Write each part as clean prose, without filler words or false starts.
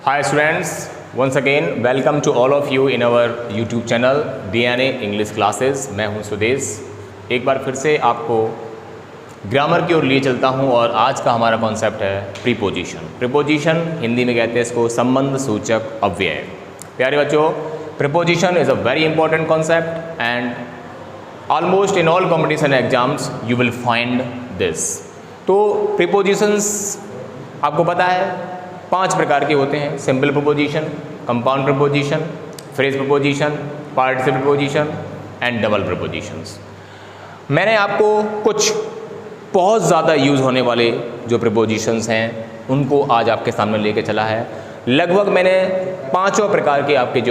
Hi students, once again welcome to all of you in our YouTube channel DNA English Classes। मैं हूं सुदेश। एक बार फिर से आपको ग्रामर की ओर लिए चलता हूं और आज का हमारा कॉन्सेप्ट है प्रीपोजिशन। प्रीपोजिशन हिंदी में कहते हैं इसको संबंध सूचक अव्यय। प्यारे बच्चों, preposition is a very important concept and almost in all competition exams you will find this. तो प्रीपोजिशंस आपको पता है 5 प्रकार के होते हैं। Simple preposition, compound preposition, phrase preposition, participle preposition and double prepositions. मैंने आपको कुछ बहुत ज़्यादा यूज़ होने वाले जो प्रीपोजिशंस हैं उनको आज आपके सामने लेके चला है। लगभग मैंने पाँचों प्रकार के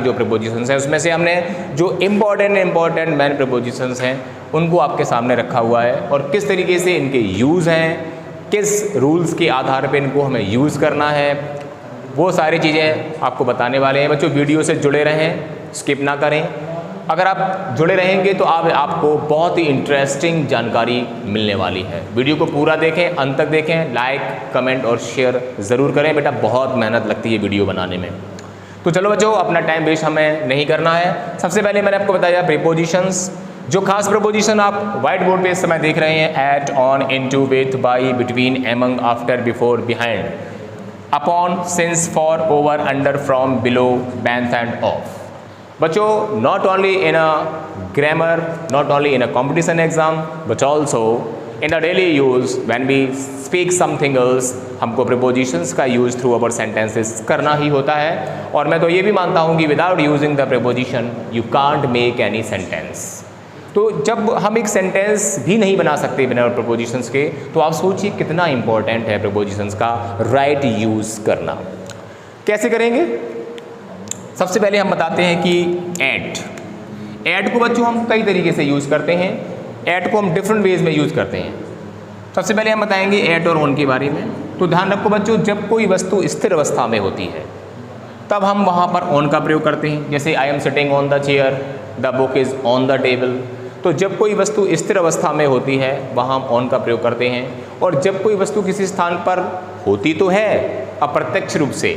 जो प्रीपोजिशंस हैं उसमें से हमने जो इम्पॉर्टेंट मेन प्रीपोजिशंस हैं उनको आपके सामने रखा हुआ है और किस तरीके से इनके यूज़ हैं, किस रूल्स के आधार पे इनको हमें यूज़ करना है, वो सारी चीज़ें आपको बताने वाले हैं। बच्चों वीडियो से जुड़े रहें, स्किप ना करें। अगर आप जुड़े रहेंगे तो आपको बहुत ही इंटरेस्टिंग जानकारी मिलने वाली है। वीडियो को पूरा देखें, अंत तक देखें, लाइक कमेंट और शेयर ज़रूर करें। बेटा बहुत मेहनत लगती है वीडियो बनाने में। तो चलो बच्चों, अपना टाइम वेस्ट हमें नहीं करना है। सबसे पहले मैंने आपको बताया प्रीपोजिशंस। जो खास प्रीपोजिशन आप व्हाइट बोर्ड पे इस समय देख रहे हैं, at, on, into, with, by, between, among, after, before, behind, upon, since, for, over, under, from, below, beneath and of. बच्चों, not only in a grammar, not only in a competition exam, but also in a daily use when we speak something else, हमको prepositions का use through our sentences करना ही होता है। और मैं तो ये भी मानता हूँ कि without using the preposition you can't make any sentence. तो जब हम एक सेंटेंस भी नहीं बना सकते बिना प्रीपोजिशंस के, तो आप सोचिए कितना इंपॉर्टेंट है प्रीपोजिशंस का राइट यूज़ करना। कैसे करेंगे? सबसे पहले हम बताते हैं कि एट को बच्चों हम कई तरीके से यूज़ करते हैं। एट को हम डिफरेंट वेज में यूज़ करते हैं। सबसे पहले हम बताएंगे एट और ऑन के बारे में। तो ध्यान रखो बच्चों, जब कोई वस्तु स्थिर अवस्था में होती है तब हम वहाँ पर ऑन का प्रयोग करते हैं। जैसे I am sitting on the chair, the book is on the table. तो जब कोई वस्तु स्थिर अवस्था में होती है वहाँ हम ऑन का प्रयोग करते हैं। और जब कोई वस्तु किसी स्थान पर होती तो है अप्रत्यक्ष रूप से,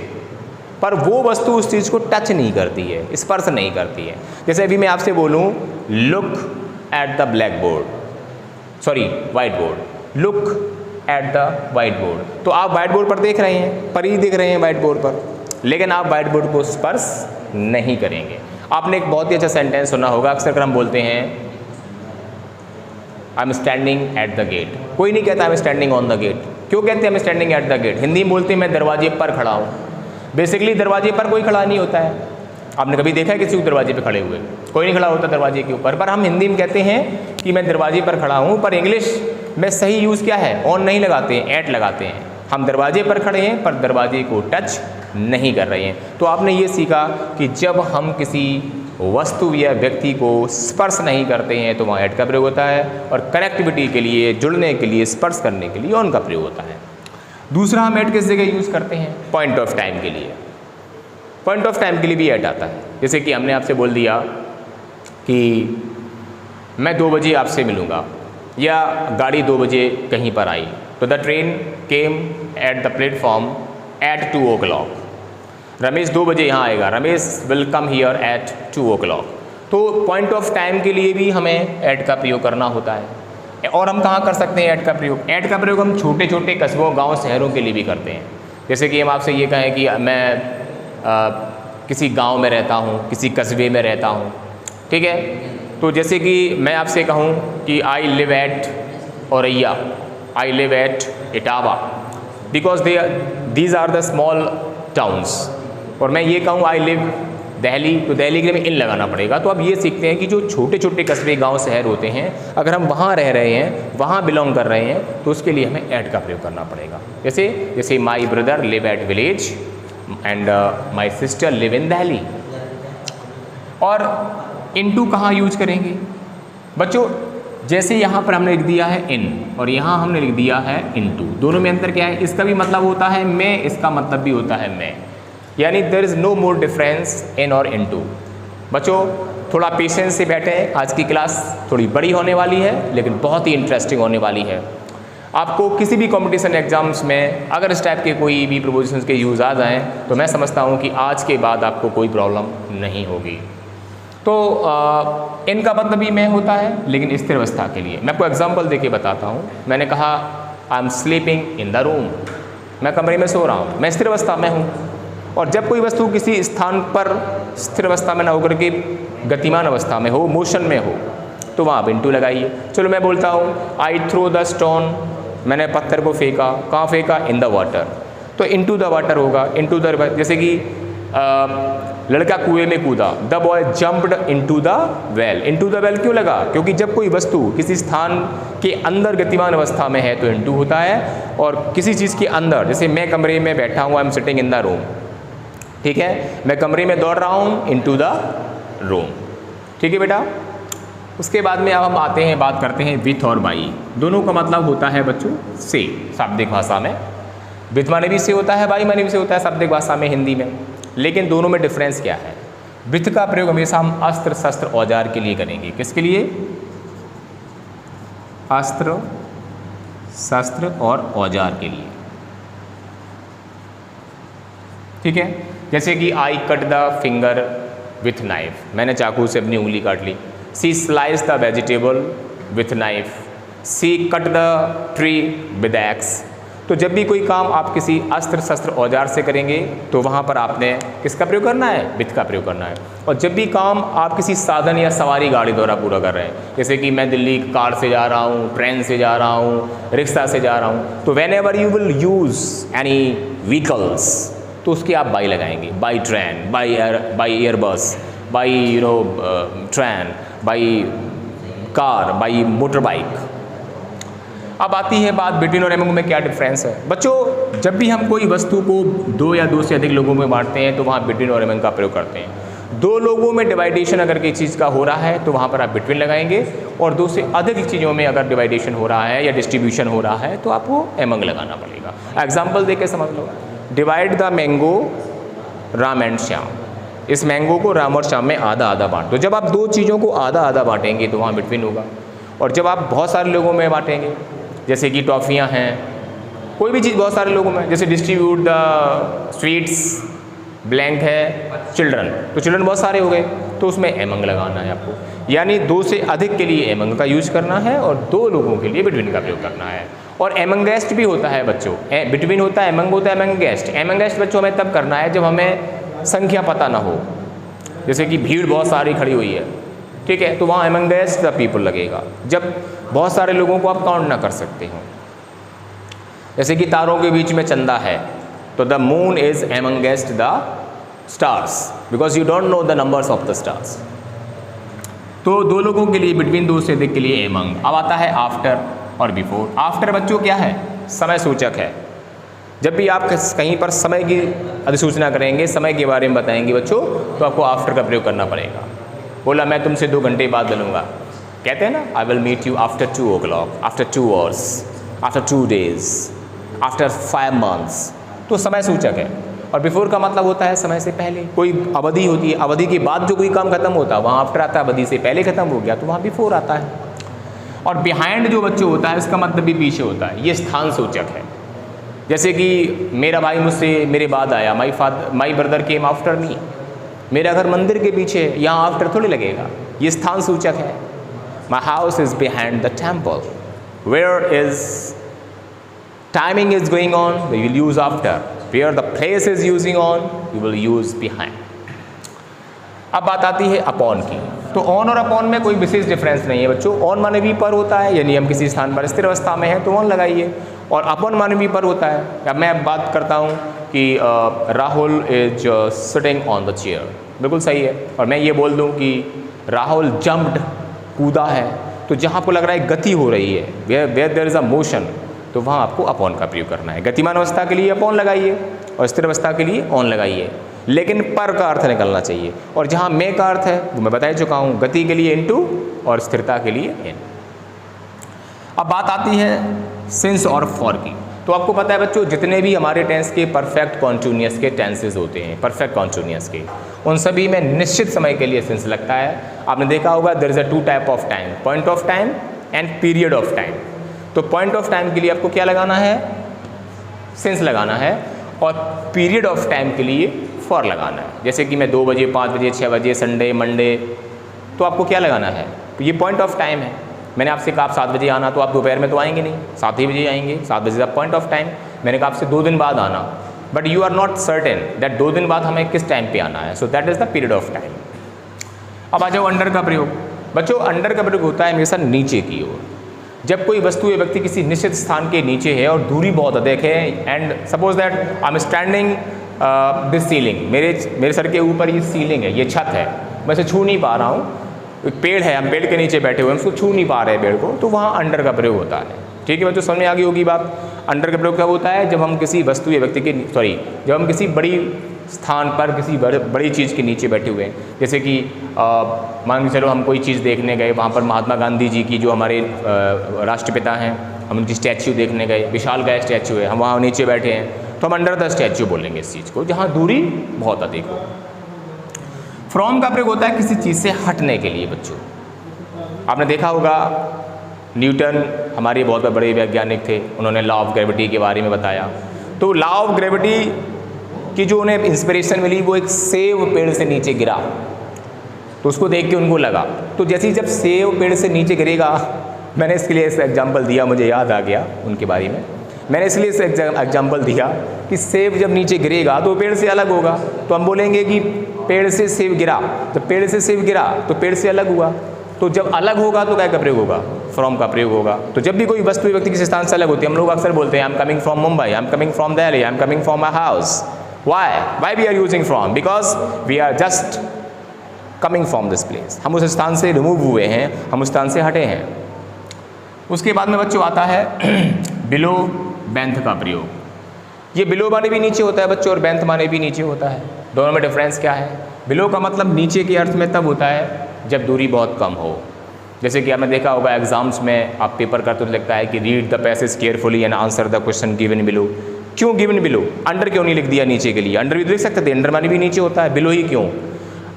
पर वो वस्तु उस चीज़ को टच नहीं करती है, स्पर्श नहीं करती है। जैसे अभी मैं आपसे बोलूँ look at the black board, sorry white board, look at the white board. तो आप वाइट बोर्ड पर देख रहे हैं, पर ही देख रहे हैं वाइट बोर्ड पर, लेकिन आप वाइट बोर्ड को स्पर्श नहीं करेंगे। आपने एक बहुत ही अच्छा सेंटेंस सुना होगा, अक्सर हम बोलते हैं I am standing at the gate. कोई नहीं कहता I am standing on the gate. क्यों कहते हैं I am standing at the gate? Hindi में बोलते हैं मैं दरवाजे पर खड़ा हूँ। बेसिकली दरवाजे पर कोई खड़ा नहीं होता है। आपने कभी देखा है किसी को दरवाजे पे खड़े हुए? कोई नहीं खड़ा होता दरवाजे के ऊपर। पर हम हिंदी में कहते हैं कि मैं दरवाजे पर खड़ा हूँ, पर इंग्लिश में सही यूज़ क्या है? ऑन नहीं लगाते हैं, एट लगाते हैं। हम दरवाजे पर खड़े हैं पर दरवाजे को टच नहीं कर रहे हैं। तो आपने ये सीखा कि जब हम किसी वस्तु या व्यक्ति को स्पर्श नहीं करते हैं तो वहाँ एट का प्रयोग होता है, और कनेक्टिविटी के लिए, जुड़ने के लिए, स्पर्श करने के लिए ऑन का प्रयोग होता है। दूसरा हम एट किस जगह यूज़ करते हैं? पॉइंट ऑफ टाइम के लिए। पॉइंट ऑफ टाइम के लिए भी एट आता है। जैसे कि हमने आपसे बोल दिया कि मैं 2 बजे आपसे मिलूँगा, या गाड़ी 2 बजे कहीं पर आई, तो the train came at the platform eight 2 o'clock। Ramesh 2 बजे यहाँ आएगा, Ramesh will come here eight 2 o'clock। तो पॉइंट ऑफ टाइम के लिए भी हमें एट का प्रयोग करना होता है। और हम कहाँ कर सकते हैं एट का प्रयोग? एट का प्रयोग हम छोटे छोटे कस्बों, गांव, शहरों के लिए भी करते हैं। जैसे कि हम आपसे ये कहें कि मैं किसी गांव में रहता हूँ, किसी कस्बे में रहता हूँ, ठीक है? तो जैसे कि मैं आपसे कहूँ कि I live at Auraiya, I live at Etawah, because these are the small towns. और मैं ये कहूँ आई लिव दिल्ली, तो दिल्ली के लिए इन लगाना पड़ेगा। तो अब ये सीखते हैं कि जो छोटे छोटे कस्बे, गांव, शहर होते हैं, अगर हम वहाँ रह रहे हैं, वहाँ बिलोंग कर रहे हैं, तो उसके लिए हमें एट का प्रयोग करना पड़ेगा। जैसे my brother live at village and my sister live in Delhi. और इनटू कहाँ यूज करेंगे बच्चों? जैसे यहाँ पर हमने लिख दिया है इन और यहाँ हमने लिख दिया है इनटू, दोनों में अंतर क्या है? इसका भी मतलब होता है मैं, इसका मतलब भी होता है मैं, यानी there is no more difference in और इनटू। बच्चों थोड़ा पेशेंस से बैठे हैं, आज की क्लास थोड़ी बड़ी होने वाली है लेकिन बहुत ही इंटरेस्टिंग होने वाली है। आपको किसी भी कंपटीशन एग्जाम्स में अगर इस टाइप के कोई भी प्रीपोजिशंस के यूज़ आ जाएँ तो मैं समझता हूँ कि आज के बाद आपको कोई प्रॉब्लम नहीं होगी। तो इनका मतलब भी मैं होता है, लेकिन स्थिर अवस्था के लिए मैं आपको एग्जांपल देके बताता हूँ। मैंने कहा I am sleeping in the room, मैं कमरे में सो रहा हूँ, मैं स्थिर अवस्था में हूँ। और जब कोई वस्तु किसी स्थान पर स्थिर अवस्था में ना होकर के गतिमान अवस्था में हो, मोशन में हो, तो वहाँ आप इंटू लगाइए। चलो मैं बोलता हूँ आई थ्रो द स्टोन, मैंने पत्थर को फेंका, कहाँ फेंका? इन द वाटर, तो इनटू द वाटर होगा, इनटू द, जैसे कि लड़का कुएं में कूदा, the boy jumped into the well. Into the well क्यों लगा? क्योंकि जब कोई वस्तु किसी स्थान के अंदर गतिमान अवस्था में है तो इनटू होता है, और किसी चीज़ के अंदर, जैसे मैं कमरे में बैठा हूँ, I am sitting in the room, ठीक है, मैं कमरे में दौड़ रहा हूँ, इनटू द रूम, ठीक है बेटा। उसके बाद में अब हम आते हैं, बात करते हैं विथ और बाई। दोनों का मतलब होता है बच्चों से, शाब्दिक भाषा में। विथ माने भी से होता है, बाई माने भी से होता है शाब्दिक भाषा में, हिंदी में। लेकिन दोनों में डिफरेंस क्या है? विथ का प्रयोग हमेशा हम अस्त्र शस्त्र औजार के लिए करेंगे। किसके लिए? अस्त्र शस्त्र और औजार के लिए, ठीक है। जैसे कि I cut the finger with knife, मैंने चाकू से अपनी उंगली काट ली। She slice the vegetable with knife, she cut the tree with axe. तो जब भी कोई काम आप किसी अस्त्र शस्त्र औजार से करेंगे तो वहाँ पर आपने किसका प्रयोग करना है? विथ का प्रयोग करना है। और जब भी काम आप किसी साधन या सवारी गाड़ी द्वारा पूरा कर रहे हैं, जैसे कि मैं दिल्ली कार से जा रहा हूँ, ट्रेन से जा रहा हूँ, रिक्शा से जा रहा हूँ, तो when ever you will use any vehicles, तो उसके आप बाई लगाएंगे। By train, by Airbus, by train, by car, by motor bike. अब आती है बात बिटवीन और एमंग में क्या डिफरेंस है। बच्चों, जब भी हम कोई वस्तु को दो या दो से अधिक लोगों में बांटते हैं तो वहाँ बिटवीन और एमंग का प्रयोग करते हैं। दो लोगों में डिवाइडेशन अगर किसी चीज़ का हो रहा है तो वहाँ पर आप बिटवीन लगाएंगे, और दो से अधिक चीज़ों में अगर डिवाइडेशन हो रहा है या डिस्ट्रीब्यूशन हो रहा है तो आपको एमंग लगाना पड़ेगा। एग्जाम्पल दे के समझ लो। Divide the mango Ram and Shyam, इस मैंगो को राम और श्याम में आधा आधा बांट दो। जब आप दो चीज़ों को आधा आधा बांटेंगे तो वहाँ बिटवीन होगा। और जब आप बहुत सारे लोगों में बांटेंगे, जैसे कि टॉफ़ियाँ हैं, कोई भी चीज़ बहुत सारे लोगों में, जैसे डिस्ट्रीब्यूट द स्वीट्स, ब्लैंक है चिल्ड्रन, तो चिल्ड्रन बहुत सारे हो गए, तो उसमें एमंग लगाना है आपको। यानी दो से अधिक के लिए एमंग का यूज करना है और दो लोगों के लिए बिटवीन का प्रयोग करना है। और एमंगेस्ट भी होता है बच्चों, बिटवीन होता है, एमंग होता है, एमंगेस्ट। एमंगेस्ट बच्चों हमें तब करना है जब हमें संख्या पता ना हो, जैसे कि भीड़ बहुत सारी खड़ी हुई है, ठीक है, तो वहाँ एमंगेस्ट द पीपल लगेगा। जब बहुत सारे लोगों को आप काउंट ना कर सकते हो, जैसे कि तारों के बीच में चंदा है, तो the moon is amongst the stars because you don't know the numbers of the stars. तो दो लोगों के लिए बिटवीन, दो से अधिक के लिए एमंग। अब आता है आफ्टर और बिफोर। आफ्टर बच्चों क्या है? समय सूचक है। जब भी आप कहीं पर समय की अधिसूचना करेंगे, समय के बारे में बताएंगे बच्चों, तो आपको आफ्टर का प्रयोग करना पड़ेगा। बोला मैं तुमसे 2 घंटे बाद मिलूंगा, कहते हैं ना, I will meet you after 2 o'clock, after 2 hours, after 2 days, after 5 months, तो समय सूचक है। और बिफोर का मतलब होता है समय से पहले। कोई अवधि होती है, अवधि के बाद जो कोई काम खत्म होता है वहाँ आफ्टर आता है, अवधि से पहले खत्म हो गया तो वहाँ बिफोर आता है। और बिहाइंड जो बच्चों होता है इसका मतलब भी पीछे होता है, ये स्थान सूचक है। जैसे कि मेरा भाई मुझसे मेरे बाद आया, my brother came after me, मेरा घर मंदिर के पीछे, यहाँ आफ्टर थोड़ी लगेगा, ये स्थान सूचक है। My house is behind the temple, where is timing is going on, we will use after, where the place is using on, you will use behind. अब बात आती है अपॉन की। तो ऑन और अपॉन में कोई विशेष डिफरेंस नहीं है बच्चों। ऑन माने भी पर होता है, यानी हम किसी स्थान पर स्थिर अवस्था में हैं तो ऑन लगाइए, और अपॉन माने भी पर होता है। अब मैं बात करता हूँ कि Rahul is sitting on the chair, बिल्कुल सही है। और मैं ये बोल दूँ कि राहुल जंप्ड, कूदा है, तो जहाँ आपको लग रहा है गति हो रही है, where there is a motion, तो वहाँ आपको अपॉन का प्रयोग करना है। गतिमान अवस्था के लिए अपॉन लगाइए और स्थिर अवस्था के लिए ऑन लगाइए, लेकिन पर का अर्थ निकलना चाहिए। और जहाँ में का अर्थ है वो मैं बता ही चुका हूँ, गति के लिए इनटू और स्थिरता के लिए इन। अब बात आती है सिंस और फॉर की। तो आपको पता है बच्चों, जितने भी हमारे टेंस के परफेक्ट कॉन्टिन्यूअस के टेंसेज होते हैं, परफेक्ट कॉन्टिन्यूअस के, उन सभी में निश्चित समय के लिए सिंस लगता है। आपने देखा होगा there is a 2 type of time, point of time and period of time. तो पॉइंट ऑफ टाइम के लिए आपको क्या लगाना है, सिंस लगाना है, और पीरियड ऑफ टाइम के लिए फॉर लगाना है। जैसे कि मैं 2 बजे, 5 बजे, 6 बजे, संडे, मंडे, तो आपको क्या लगाना है, तो ये पॉइंट ऑफ टाइम है। मैंने आपसे कहा आप 7 बजे आना, तो आप दोपहर में तो आएंगे नहीं, 7 ही बजे आएंगे, 7 बजे का पॉइंट ऑफ टाइम। मैंने कहा आपसे 2 दिन बाद आना, but you are not certain that 2 दिन बाद हमें किस टाइम पे आना है, so that is the period of time. अब आ जाओ अंडर का प्रयोग। बच्चों अंडर का प्रयोग होता है हमेशा नीचे की ओर। जब कोई वस्तु या व्यक्ति किसी निश्चित स्थान के नीचे है और दूरी बहुत अधिक है, and suppose that I am standing this ceiling, मेरे सर के ऊपर ये सीलिंग है, ये छत है, मैं इसे छू नहीं पा रहा हूँ, एक पेड़ है, हम पेड़ के नीचे बैठे हुए हैं, उसको छू नहीं पा रहे हैं पेड़ को, तो वहाँ अंडर का प्रयोग होता है। ठीक है बच्चों, समझ में आ गई होगी बात। अंडर का प्रयोग कब होता है, जब हम किसी वस्तु या व्यक्ति के जब हम किसी बड़ी स्थान पर किसी बड़ी चीज़ के नीचे बैठे हुए हैं। जैसे कि मान के चलो हम कोई चीज़ देखने गए, वहाँ पर महात्मा गांधी जी की जो हमारे राष्ट्रपिता हैं, हम उनकी स्टैच्यू देखने गए, विशालकाय स्टैच्यू है, हम वहाँ नीचे बैठे हैं, तो हम अंडर द स्टैच्यू बोलेंगे इस चीज़ को, जहाँ दूरी बहुत अधिक हो। फ्रॉम का प्रयोग होता है किसी चीज़ से हटने के लिए। बच्चों आपने देखा होगा न्यूटन हमारे बहुत बड़े वैज्ञानिक थे, उन्होंने लॉ ऑफ ग्रेविटी के बारे में बताया। तो लॉ ऑफ ग्रेविटी की जो उन्हें इंस्पिरेशन मिली, वो एक सेब पेड़ से नीचे गिरा, तो उसको देख के उनको लगा, तो जैसे ही जब सेब पेड़ से नीचे गिरेगा, मैंने इसके लिए एग्जाम्पल दिया, मुझे याद आ गया उनके बारे में, मैंने इसलिए एग्जाम्पल दिया कि सेब जब नीचे गिरेगा तो पेड़ से अलग होगा, तो हम बोलेंगे कि पेड़ से सेब गिरा, जब पेड़ से सेब गिरा तो पेड़ से अलग हुआ, तो जब अलग होगा तो क्या का प्रयोग होगा, फ्रॉम का प्रयोग होगा। तो जब भी कोई वस्तु व्यक्ति किसी स्थान से अलग होती है, हम लोग अक्सर बोलते हैं I am coming from Mumbai, I am coming from Delhi, I am coming from my house. Why we are using from, because we are just coming from this place, हम उस स्थान से रिमूव हुए हैं, हम उस स्थान से हटे हैं। उसके बाद में बच्चों आता है बिलो बेंथ का प्रयोग। ये बिलो माने भी नीचे होता है बच्चों, और बेंथ माने भी नीचे होता है। दोनों में डिफरेंस क्या है? बिलो का मतलब नीचे के अर्थ में तब होता है जब दूरी बहुत कम हो। जैसे कि आपने देखा होगा एग्जाम्स में आप पेपर करते तो लगता है कि read the passage carefully and answer the question given below. क्यों गिवन बिलो? अंडर क्यों नहीं लिख दिया नीचे के लिए? अंडर भी तो लिख सकते थे, अंडर माने भी नीचे होता है, बिलो ही क्यों?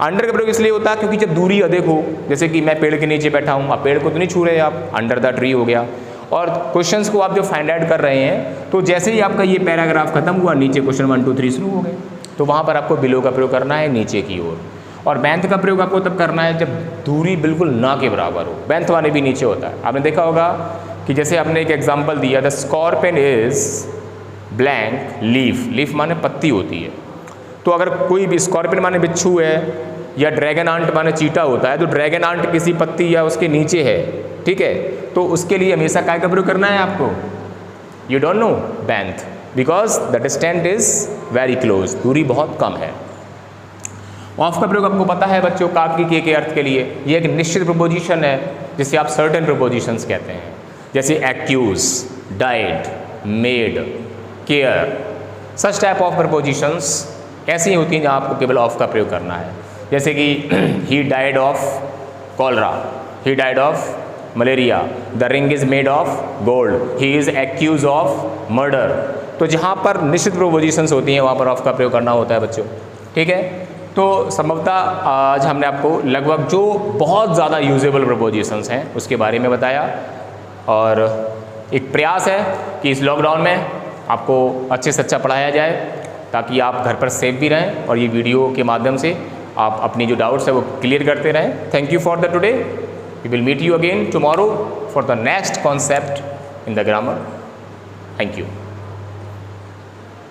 अंडर का प्रयोग इसलिए होता है क्योंकि जब दूरी अधिक हो, जैसे कि मैं पेड़ के नीचे बैठा हूँ, आप पेड़ को तो नहीं छू रहे, आप अंडर द ट्री हो गया, और क्वेश्चंस को आप जो फाइंड आउट कर रहे हैं, तो जैसे ही आपका ये पैराग्राफ खत्म हुआ, नीचे क्वेश्चन 1 2 3 शुरू हो गए, तो वहाँ पर आपको बिलो का प्रयोग करना है नीचे की ओर। और बेंथ का प्रयोग आपको तब करना है जब दूरी बिल्कुल ना के बराबर हो, बेंथ वाले भी नीचे होता है। आपने देखा होगा कि जैसे आपने एक एग्जाम्पल दिया, the scorpion is blank leaf, leaf माने पत्ती होती है, तो अगर कोई भी स्कॉर्पियन माने बिच्छू है, या ड्रैगन आंट माने चीटा होता है, तो ड्रैगन आंट किसी पत्ती या उसके नीचे है, ठीक है, तो उसके लिए हमेशा काय का प्रयोग करना है आपको? You don't know, beneath, because the distance is very close, दूरी बहुत कम है। ऑफ का प्रयोग आपको पता है बच्चों, काकी के अर्थ के लिए, ये एक निश्चित प्रपोजिशन है जिसे आप सर्टेन प्रपोजिशंस कहते हैं, जैसे accuse, died, made, care, such type of prepositions ऐसी ही होती हैं जहाँ आपको केवल ऑफ का प्रयोग करना है। जैसे कि he died of cholera, he died of malaria, the ring is made of gold, he is accuse of murder. तो जहाँ पर निश्चित प्रपोजिशंस होती हैं वहाँ पर ऑफ का प्रयोग करना होता है बच्चों, ठीक है। तो संभवतः आज हमने आपको लगभग जो बहुत ज़्यादा यूजेबल प्रपोजिशंस हैं उसके बारे में बताया, और एक प्रयास है कि इस लॉकडाउन में आपको अच्छे से अच्छा पढ़ाया जाए ताकि आप घर पर सेफ भी रहें, और ये वीडियो के माध्यम से आप अपनी जो डाउट्स है वो क्लियर करते रहें। Thank you for the today, we will meet you again tomorrow for the next concept in the grammar. Thank you.